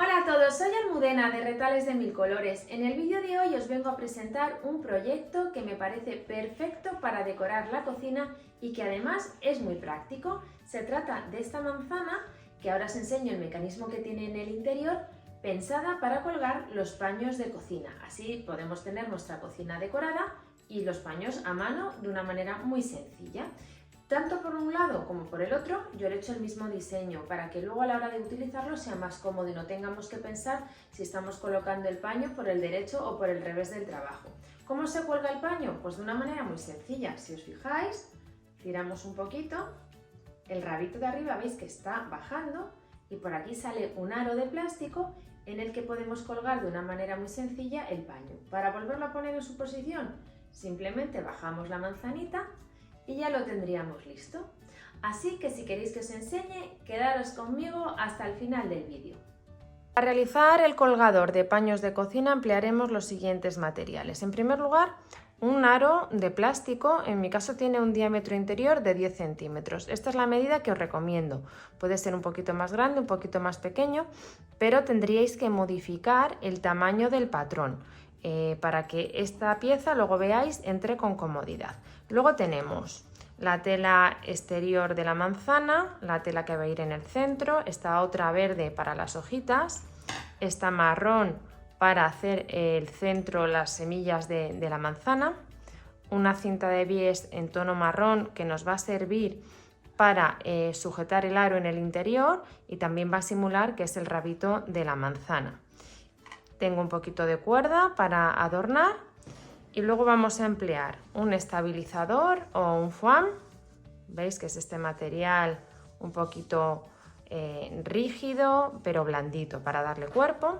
Hola a todos, soy Almudena de Retales de Mil Colores. En el vídeo de hoy os vengo a presentar un proyecto que me parece perfecto para decorar la cocina y que además es muy práctico. Se trata de esta manzana, que ahora os enseño el mecanismo que tiene en el interior, pensada para colgar los paños de cocina. Así podemos tener nuestra cocina decorada y los paños a mano de una manera muy sencilla. Tanto por un lado como por el otro, yo le he hecho el mismo diseño para que luego a la hora de utilizarlo sea más cómodo y no tengamos que pensar si estamos colocando el paño por el derecho o por el revés del trabajo. ¿Cómo se cuelga el paño? Pues de una manera muy sencilla. Si os fijáis, tiramos un poquito, el rabito de arriba veis que está bajando y por aquí sale un aro de plástico en el que podemos colgar de una manera muy sencilla el paño. Para volverlo a poner en su posición, simplemente bajamos la manzanita y ya lo tendríamos listo. Así que si queréis que os enseñe, quedaros conmigo hasta el final del vídeo. Para realizar el colgador de paños de cocina emplearemos los siguientes materiales. En primer lugar, un aro de plástico, en mi caso tiene un diámetro interior de 10 centímetros. Esta es la medida que os recomiendo. Puede ser un poquito más grande, un poquito más pequeño, pero tendríais que modificar el tamaño del patrón para que esta pieza, luego veáis, entre con comodidad. Luego tenemos la tela exterior de la manzana, la tela que va a ir en el centro, esta otra verde para las hojitas, esta marrón para hacer el centro, las semillas de la manzana, una cinta de bies en tono marrón que nos va a servir para sujetar el aro en el interior y también va a simular que es el rabito de la manzana. Tengo un poquito de cuerda para adornar y luego vamos a emplear un estabilizador o un foam. Veis que es este material un poquito rígido pero blandito para darle cuerpo.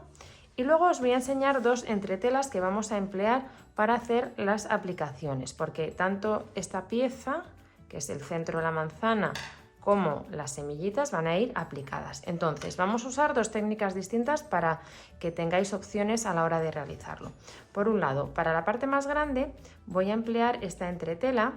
Y luego os voy a enseñar dos entretelas que vamos a emplear para hacer las aplicaciones, porque tanto esta pieza, que es el centro de la manzana, como las semillitas van a ir aplicadas. Entonces vamos a usar dos técnicas distintas para que tengáis opciones a la hora de realizarlo. Por un lado, para la parte más grande voy a emplear esta entretela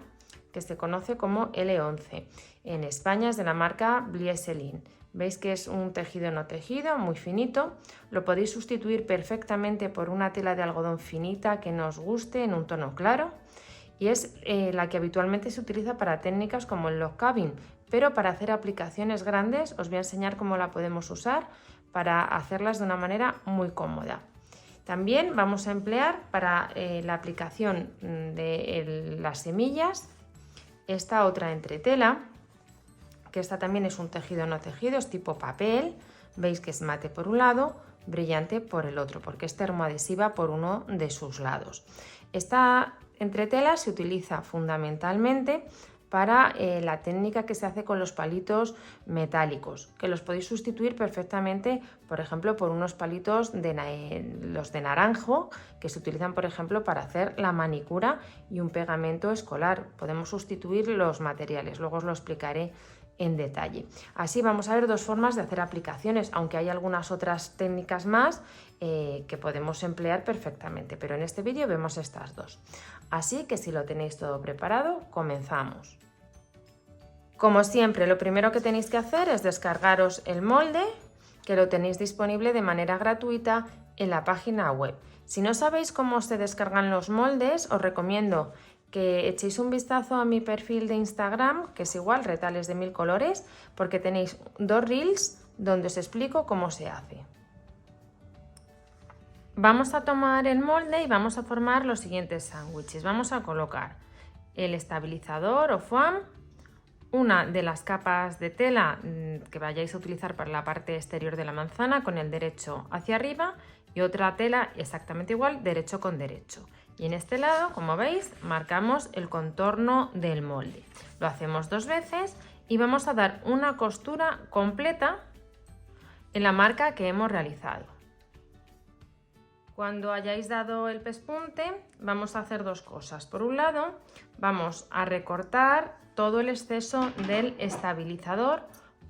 que se conoce como L11. En España es de la marca Blieselin. Veis que es un tejido no tejido, muy finito. Lo podéis sustituir perfectamente por una tela de algodón finita que nos guste en un tono claro. Y es la que habitualmente se utiliza para técnicas como el log cabin, pero para hacer aplicaciones grandes os voy a enseñar cómo la podemos usar para hacerlas de una manera muy cómoda. También vamos a emplear para la aplicación de las semillas esta otra entretela, que esta también es un tejido no tejido, es tipo papel. Veis que es mate por un lado, brillante por el otro, porque es termoadhesiva por uno de sus lados. Esta entretela se utiliza fundamentalmente para la técnica que se hace con los palitos metálicos, que los podéis sustituir perfectamente, por ejemplo, por unos palitos los de naranjo, que se utilizan, por ejemplo, para hacer la manicura y un pegamento escolar. Podemos sustituir los materiales, luego os lo explicaré en detalle. Así vamos a ver dos formas de hacer aplicaciones, aunque hay algunas otras técnicas más que podemos emplear perfectamente, pero en este vídeo vemos estas dos. Así que si lo tenéis todo preparado, comenzamos. Como siempre, lo primero que tenéis que hacer es descargaros el molde, que lo tenéis disponible de manera gratuita en la página web. Si no sabéis cómo se descargan los moldes, os recomiendo que echéis un vistazo a mi perfil de Instagram, que es igual, Retales de Mil Colores, porque tenéis dos reels donde os explico cómo se hace. Vamos a tomar el molde y vamos a formar los siguientes sándwiches. Vamos a colocar el estabilizador o foam, una de las capas de tela que vayáis a utilizar para la parte exterior de la manzana con el derecho hacia arriba y otra tela exactamente igual, derecho con derecho. Y en este lado, como veis, marcamos el contorno del molde. Lo hacemos dos veces y vamos a dar una costura completa en la marca que hemos realizado. Cuando hayáis dado el pespunte, vamos a hacer dos cosas. Por un lado, vamos a recortar todo el exceso del estabilizador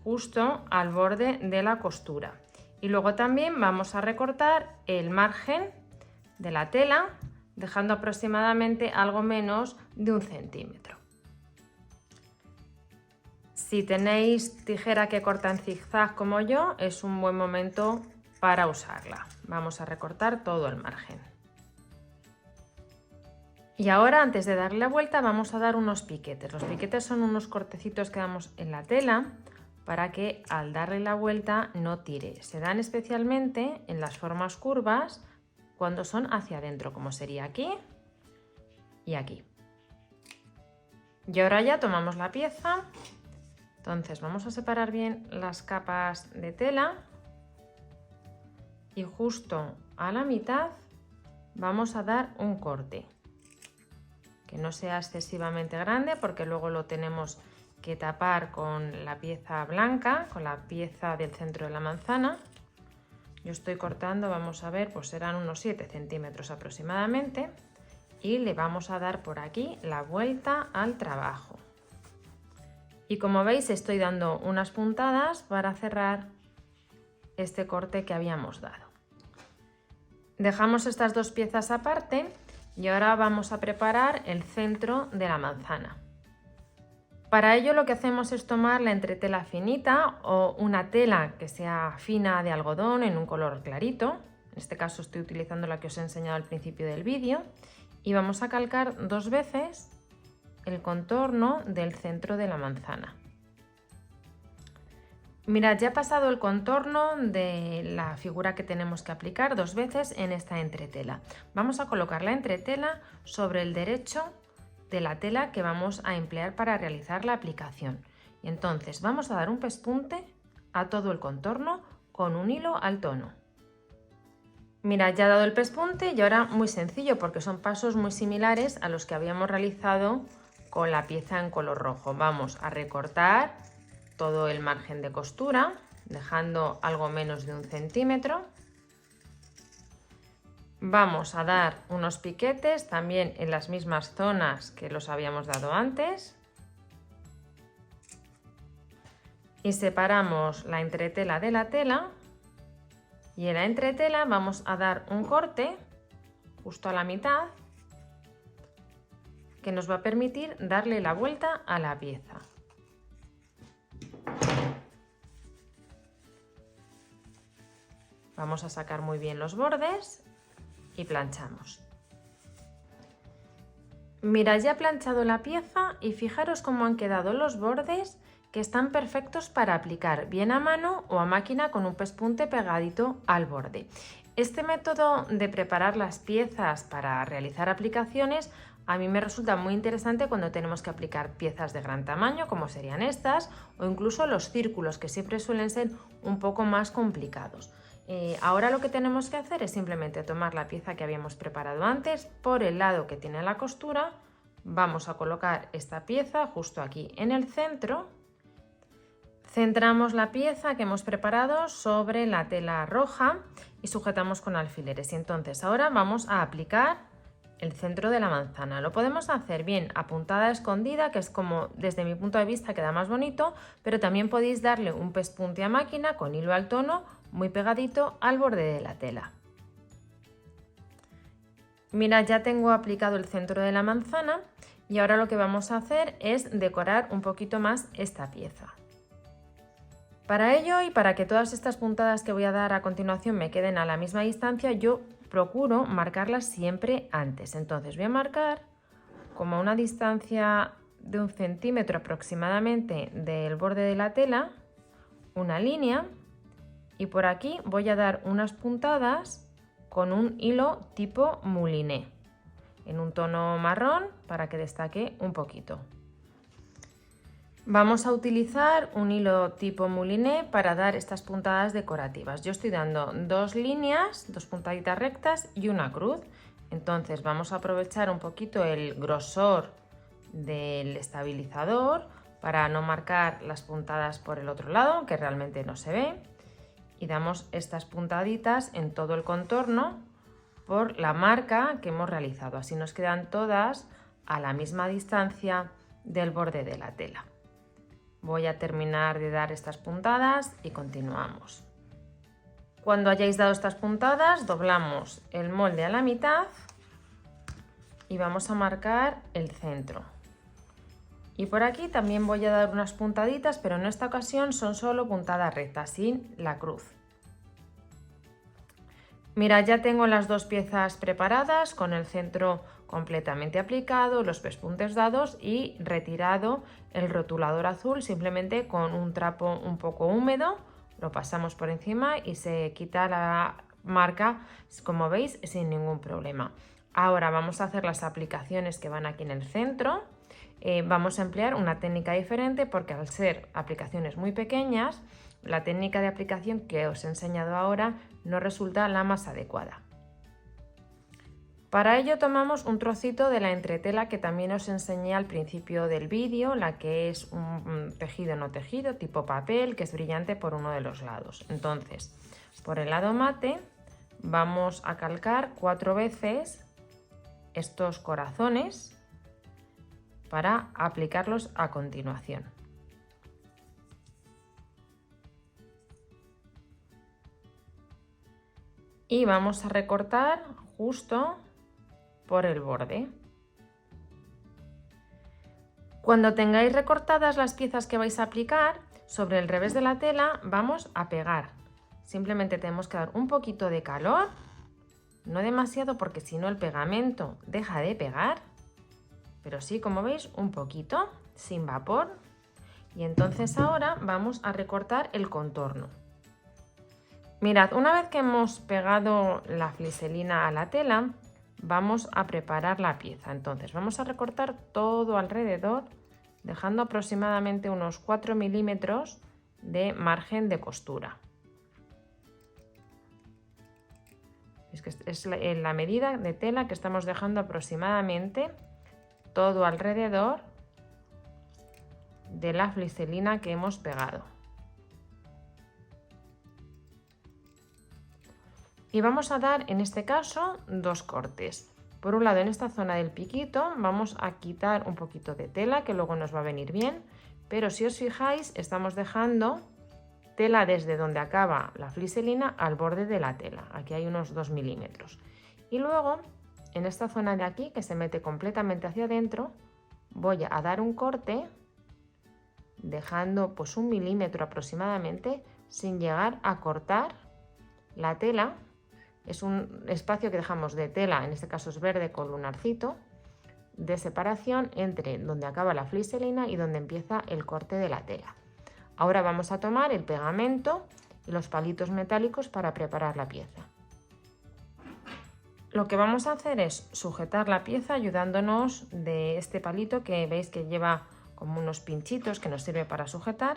justo al borde de la costura. Y luego también vamos a recortar el margen de la tela, dejando aproximadamente algo menos de 1 centímetro. Si tenéis tijera que corta en zigzag como yo, es un buen momento para usarla. Vamos a recortar todo el margen. Y ahora, antes de darle la vuelta, vamos a dar unos piquetes. Los piquetes son unos cortecitos que damos en la tela para que al darle la vuelta no tire. Se dan especialmente en las formas curvas cuando son hacia adentro, como sería aquí y aquí. Y ahora ya tomamos la pieza. Entonces vamos a separar bien las capas de tela y justo a la mitad vamos a dar un corte. Que no sea excesivamente grande porque luego lo tenemos que tapar con la pieza blanca, con la pieza del centro de la manzana. Yo estoy cortando, vamos a ver, pues serán unos 7 centímetros aproximadamente y le vamos a dar por aquí la vuelta al trabajo. Y como veis estoy dando unas puntadas para cerrar este corte que habíamos dado. Dejamos estas dos piezas aparte. Y ahora vamos a preparar el centro de la manzana. Para ello lo que hacemos es tomar la entretela finita o una tela que sea fina de algodón en un color clarito. En este caso estoy utilizando la que os he enseñado al principio del vídeo. Y vamos a calcar 2 veces el contorno del centro de la manzana. Mirad, ya he pasado el contorno de la figura que tenemos que aplicar 2 veces en esta entretela. Vamos a colocar la entretela sobre el derecho de la tela que vamos a emplear para realizar la aplicación. Y entonces vamos a dar un pespunte a todo el contorno con un hilo al tono. Mirad, ya he dado el pespunte y ahora muy sencillo porque son pasos muy similares a los que habíamos realizado con la pieza en color rojo. Vamos a recortar todo el margen de costura, dejando algo menos de 1 centímetro. Vamos a dar unos piquetes también en las mismas zonas que los habíamos dado antes. Y separamos la entretela de la tela. Y en la entretela vamos a dar un corte justo a la mitad que nos va a permitir darle la vuelta a la pieza. Vamos a sacar muy bien los bordes y planchamos. Mirad, ya he planchado la pieza y fijaros cómo han quedado los bordes, que están perfectos para aplicar bien a mano o a máquina con un pespunte pegadito al borde. Este método de preparar las piezas para realizar aplicaciones a mí me resulta muy interesante cuando tenemos que aplicar piezas de gran tamaño, como serían estas, o incluso los círculos, que siempre suelen ser un poco más complicados. Ahora lo que tenemos que hacer es simplemente tomar la pieza que habíamos preparado antes por el lado que tiene la costura. Vamos a colocar esta pieza justo aquí en el centro. Centramos la pieza que hemos preparado sobre la tela roja y sujetamos con alfileres. Y entonces ahora vamos a aplicar el centro de la manzana. Lo podemos hacer bien a puntada escondida, que es como desde mi punto de vista queda más bonito, pero también podéis darle un pespunte a máquina con hilo al tono muy pegadito al borde de la tela. Mirad, ya tengo aplicado el centro de la manzana y ahora lo que vamos a hacer es decorar un poquito más esta pieza. Para ello y para que todas estas puntadas que voy a dar a continuación me queden a la misma distancia, yo procuro marcarlas siempre antes. Entonces voy a marcar como a una distancia de 1 centímetro aproximadamente del borde de la tela, una línea, y por aquí voy a dar unas puntadas con un hilo tipo mouliné, en un tono marrón para que destaque un poquito. Vamos a utilizar un hilo tipo mouliné para dar estas puntadas decorativas. Yo estoy dando 2 líneas, 2 puntaditas rectas y una cruz. Entonces vamos a aprovechar un poquito el grosor del estabilizador para no marcar las puntadas por el otro lado, que realmente no se ve. Y damos estas puntaditas en todo el contorno por la marca que hemos realizado. Así nos quedan todas a la misma distancia del borde de la tela. Voy a terminar de dar estas puntadas y continuamos. Cuando hayáis dado estas puntadas, doblamos el molde a la mitad y vamos a marcar el centro. Y por aquí también voy a dar unas puntaditas, pero en esta ocasión son solo puntadas rectas, sin la cruz. Mira, ya tengo las dos piezas preparadas con el centro completamente aplicado, los pespuntes dados y retirado el rotulador azul simplemente con un trapo un poco húmedo. Lo pasamos por encima y se quita la marca, como veis, sin ningún problema. Ahora vamos a hacer las aplicaciones que van aquí en el centro. Vamos a emplear una técnica diferente porque al ser aplicaciones muy pequeñas, la técnica de aplicación que os he enseñado ahora no resulta la más adecuada. Para ello tomamos un trocito de la entretela que también os enseñé al principio del vídeo, la que es un tejido no tejido, tipo papel, que es brillante por uno de los lados. Entonces, por el lado mate vamos a calcar 4 veces estos corazones para aplicarlos a continuación. Y vamos a recortar justo por el borde. Cuando tengáis recortadas las piezas que vais a aplicar, sobre el revés de la tela vamos a pegar. Simplemente tenemos que dar un poquito de calor, no demasiado porque si no el pegamento deja de pegar, pero sí, como veis, un poquito, sin vapor. Y entonces ahora vamos a recortar el contorno. Mirad, una vez que hemos pegado la fliselina a la tela, vamos a preparar la pieza. Entonces vamos a recortar todo alrededor, dejando aproximadamente unos 4 milímetros de margen de costura. Es que es la medida de tela que estamos dejando aproximadamente todo alrededor de la fliselina que hemos pegado. Y vamos a dar en este caso 2 cortes. Por un lado, en esta zona del piquito vamos a quitar un poquito de tela que luego nos va a venir bien, pero si os fijáis estamos dejando tela desde donde acaba la fliselina al borde de la tela. Aquí hay unos 2 milímetros. Y luego en esta zona de aquí que se mete completamente hacia adentro voy a dar un corte dejando pues 1 milímetro aproximadamente sin llegar a cortar la tela. Es un espacio que dejamos de tela, en este caso es verde con lunarcito, de separación entre donde acaba la fliselina y donde empieza el corte de la tela. Ahora vamos a tomar el pegamento y los palitos metálicos para preparar la pieza. Lo que vamos a hacer es sujetar la pieza ayudándonos de este palito que veis que lleva como unos pinchitos que nos sirve para sujetar,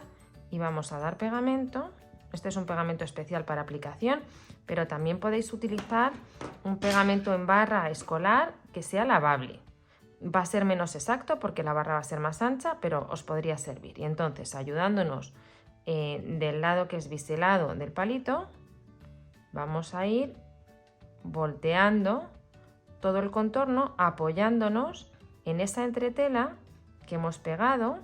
y vamos a dar pegamento. Este es un pegamento especial para aplicación, pero también podéis utilizar un pegamento en barra escolar que sea lavable. Va a ser menos exacto porque la barra va a ser más ancha, pero os podría servir. Y entonces, ayudándonos del lado que es biselado del palito, vamos a ir volteando todo el contorno, apoyándonos en esa entretela que hemos pegado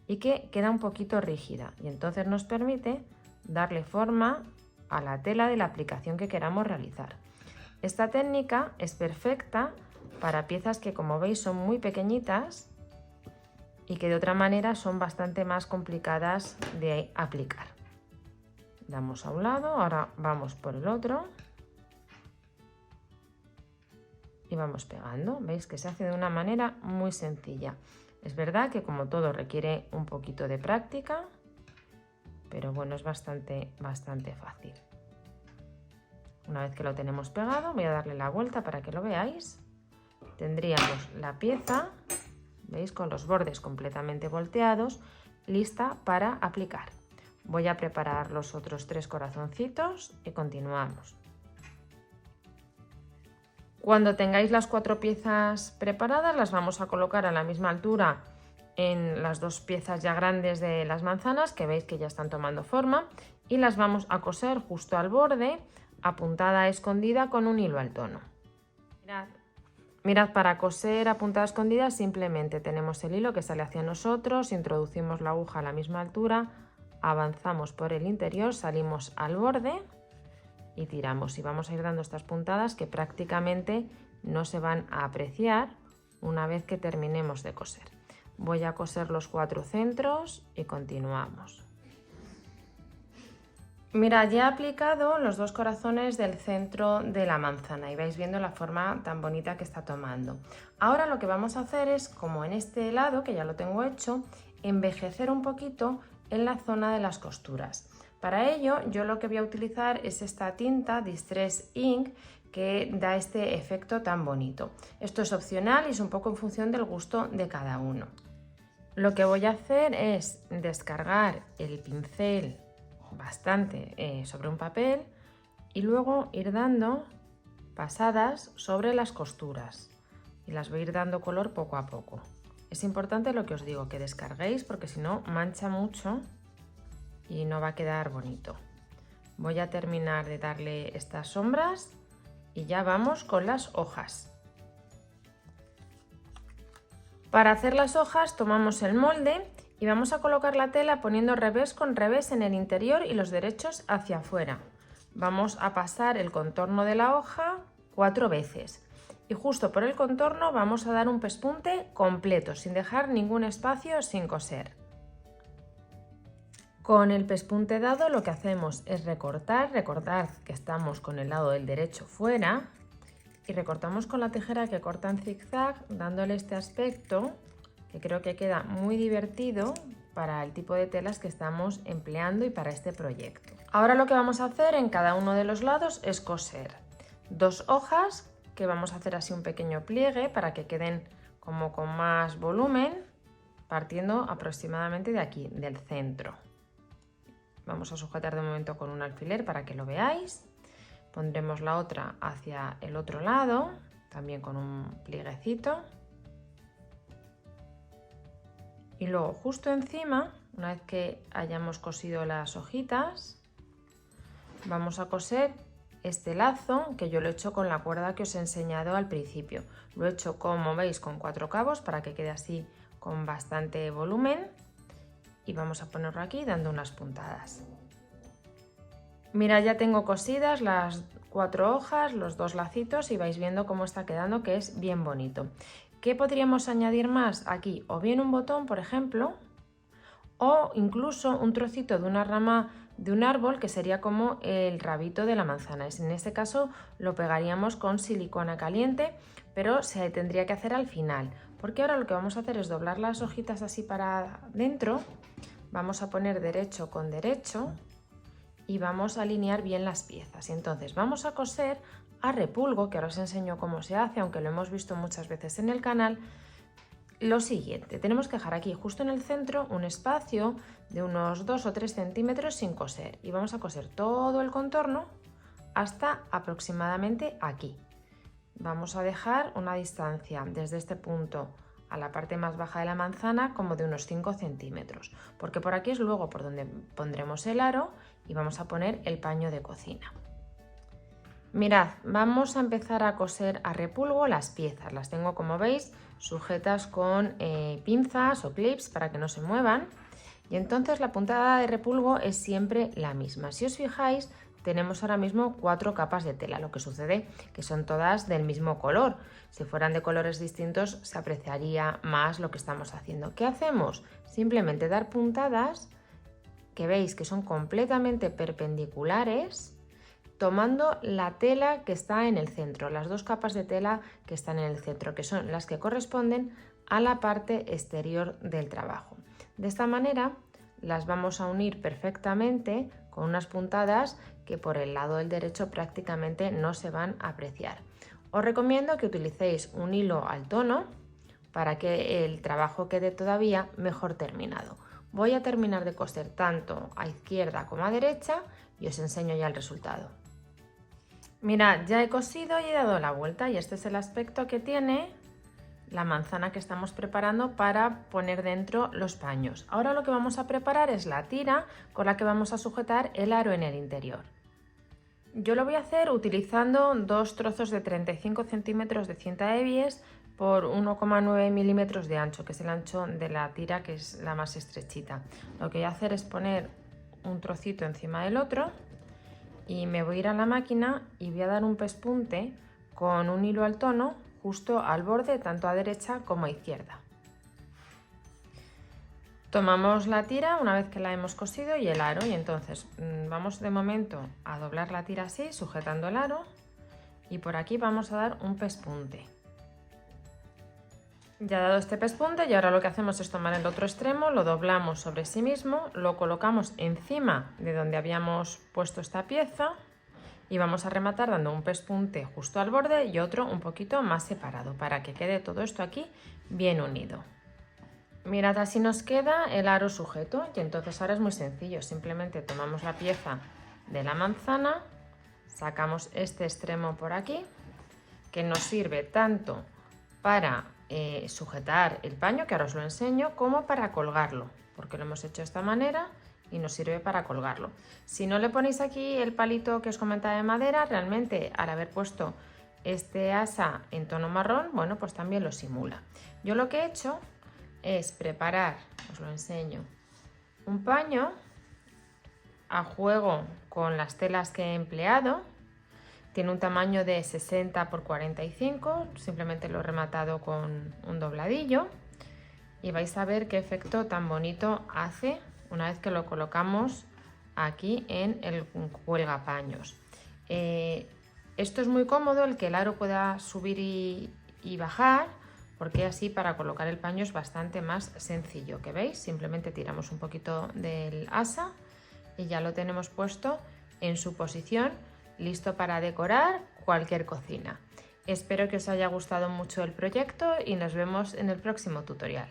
y que queda un poquito rígida. Y entonces nos permite darle forma a la tela de la aplicación que queramos realizar. Esta técnica es perfecta para piezas que, como veis, son muy pequeñitas y que de otra manera son bastante más complicadas de aplicar. Damos a un lado, ahora vamos por el otro y vamos pegando. Veis que se hace de una manera muy sencilla. Es verdad que, como todo, requiere un poquito de práctica, pero bueno, es bastante fácil. Una vez que lo tenemos pegado, voy a darle la vuelta para que lo veáis. Tendríamos la pieza, veis, con los bordes completamente volteados, lista para aplicar. Voy a preparar los otros 3 corazoncitos y continuamos. Cuando tengáis las 4 piezas preparadas, las vamos a colocar a la misma altura en las 2 piezas ya grandes de las manzanas, que veis que ya están tomando forma, y las vamos a coser justo al borde, a puntada escondida con un hilo al tono. Mirad, para coser a puntada escondida simplemente tenemos el hilo que sale hacia nosotros, introducimos la aguja a la misma altura, avanzamos por el interior, salimos al borde y tiramos, y vamos a ir dando estas puntadas que prácticamente no se van a apreciar una vez que terminemos de coser. Voy a coser los 4 centros y continuamos. Mira, ya he aplicado los dos corazones del centro de la manzana y vais viendo la forma tan bonita que está tomando. Ahora lo que vamos a hacer es, como en este lado, que ya lo tengo hecho, envejecer un poquito en la zona de las costuras. Para ello, yo lo que voy a utilizar es esta tinta Distress Ink que da este efecto tan bonito. Esto es opcional y es un poco en función del gusto de cada uno. Lo que voy a hacer es descargar el pincel bastante sobre un papel y luego ir dando pasadas sobre las costuras y las voy a ir dando color poco a poco. Es importante lo que os digo, que descarguéis porque si no mancha mucho y no va a quedar bonito. Voy a terminar de darle estas sombras y ya vamos con las hojas. Para hacer las hojas tomamos el molde y vamos a colocar la tela poniendo revés con revés en el interior y los derechos hacia afuera. Vamos a pasar el contorno de la hoja 4 veces y justo por el contorno vamos a dar un pespunte completo sin dejar ningún espacio sin coser. Con el pespunte dado lo que hacemos es recortar, recordad que estamos con el lado del derecho fuera y recortamos con la tijera que corta en zigzag dándole este aspecto que creo que queda muy divertido para el tipo de telas que estamos empleando y para este proyecto. Ahora lo que vamos a hacer en cada uno de los lados es coser 2 hojas que vamos a hacer así un pequeño pliegue para que queden como con más volumen, partiendo aproximadamente de aquí, del centro. Vamos a sujetar de momento con un alfiler para que lo veáis. Pondremos la otra hacia el otro lado, también con un plieguecito. Y luego justo encima, una vez que hayamos cosido las hojitas, vamos a coser este lazo que yo lo he hecho con la cuerda que os he enseñado al principio. Lo he hecho, como veis, con 4 cabos para que quede así con bastante volumen. Y vamos a ponerlo aquí dando unas puntadas. Mira, ya tengo cosidas las 4 hojas, los 2 lacitos y vais viendo cómo está quedando, que es bien bonito. ¿Qué podríamos añadir más aquí? O bien un botón, por ejemplo, o incluso un trocito de una rama de un árbol que sería como el rabito de la manzana. En este caso lo pegaríamos con silicona caliente, pero se tendría que hacer al final, porque ahora lo que vamos a hacer es doblar las hojitas así para dentro, vamos a poner derecho con derecho y vamos a alinear bien las piezas. Y entonces vamos a coser a repulgo, que ahora os enseño cómo se hace, aunque lo hemos visto muchas veces en el canal. Lo siguiente, tenemos que dejar aquí justo en el centro un espacio de unos 2 o 3 centímetros sin coser y vamos a coser todo el contorno hasta aproximadamente aquí. Vamos a dejar una distancia desde este punto a la parte más baja de la manzana como de unos 5 centímetros, porque por aquí es luego por donde pondremos el aro y vamos a poner el paño de cocina. Mirad, vamos a empezar a coser a repulgo las piezas. Las tengo, como veis, sujetas con pinzas o clips para que no se muevan. Y entonces la puntada de repulgo es siempre la misma. Si os fijáis, tenemos ahora mismo 4 capas de tela. Lo que sucede que son todas del mismo color. Si fueran de colores distintos se apreciaría más lo que estamos haciendo. ¿Qué hacemos? Simplemente dar puntadas que veis que son completamente perpendiculares, tomando la tela que está en el centro, las 2 capas de tela que están en el centro, que son las que corresponden a la parte exterior del trabajo. De esta manera las vamos a unir perfectamente con unas puntadas que por el lado del derecho prácticamente no se van a apreciar. Os recomiendo que utilicéis un hilo al tono para que el trabajo quede todavía mejor terminado. Voy a terminar de coser tanto a izquierda como a derecha y os enseño ya el resultado. Mirad, ya he cosido y he dado la vuelta y este es el aspecto que tiene la manzana que estamos preparando para poner dentro los paños. Ahora lo que vamos a preparar es la tira con la que vamos a sujetar el aro en el interior. Yo lo voy a hacer utilizando 2 trozos de 35 centímetros de cinta Ebies por 1,9 milímetros de ancho, que es el ancho de la tira, que es la más estrechita. Lo que voy a hacer es poner un trocito encima del otro y me voy a ir a la máquina y voy a dar un pespunte con un hilo al tono justo al borde, tanto a derecha como a izquierda. Tomamos la tira una vez que la hemos cosido y el aro, y entonces vamos de momento a doblar la tira así, sujetando el aro, y por aquí vamos a dar un pespunte. Ya dado este pespunte, y ahora lo que hacemos es tomar el otro extremo, lo doblamos sobre sí mismo, lo colocamos encima de donde habíamos puesto esta pieza y vamos a rematar dando un pespunte justo al borde y otro un poquito más separado para que quede todo esto aquí bien unido. Mirad, así nos queda el aro sujeto, y entonces ahora es muy sencillo, simplemente tomamos la pieza de la manzana, sacamos este extremo por aquí, que nos sirve tanto para sujetar el paño, que ahora os lo enseño, como para colgarlo, porque lo hemos hecho de esta manera y nos sirve para colgarlo. Si no le ponéis aquí el palito que os comentaba de madera, realmente al haber puesto este asa en tono marrón, bueno, pues también lo simula. Yo lo que he hecho es preparar, os lo enseño, un paño a juego con las telas que he empleado. Tiene un tamaño de 60 x 45, simplemente lo he rematado con un dobladillo y vais a ver qué efecto tan bonito hace una vez que lo colocamos aquí en el cuelgapaños. Esto es muy cómodo, el que el aro pueda subir y bajar, porque así para colocar el paño es bastante más sencillo. ¿Que veis? Simplemente tiramos un poquito del asa y ya lo tenemos puesto en su posición, listo para decorar cualquier cocina. Espero que os haya gustado mucho el proyecto y nos vemos en el próximo tutorial.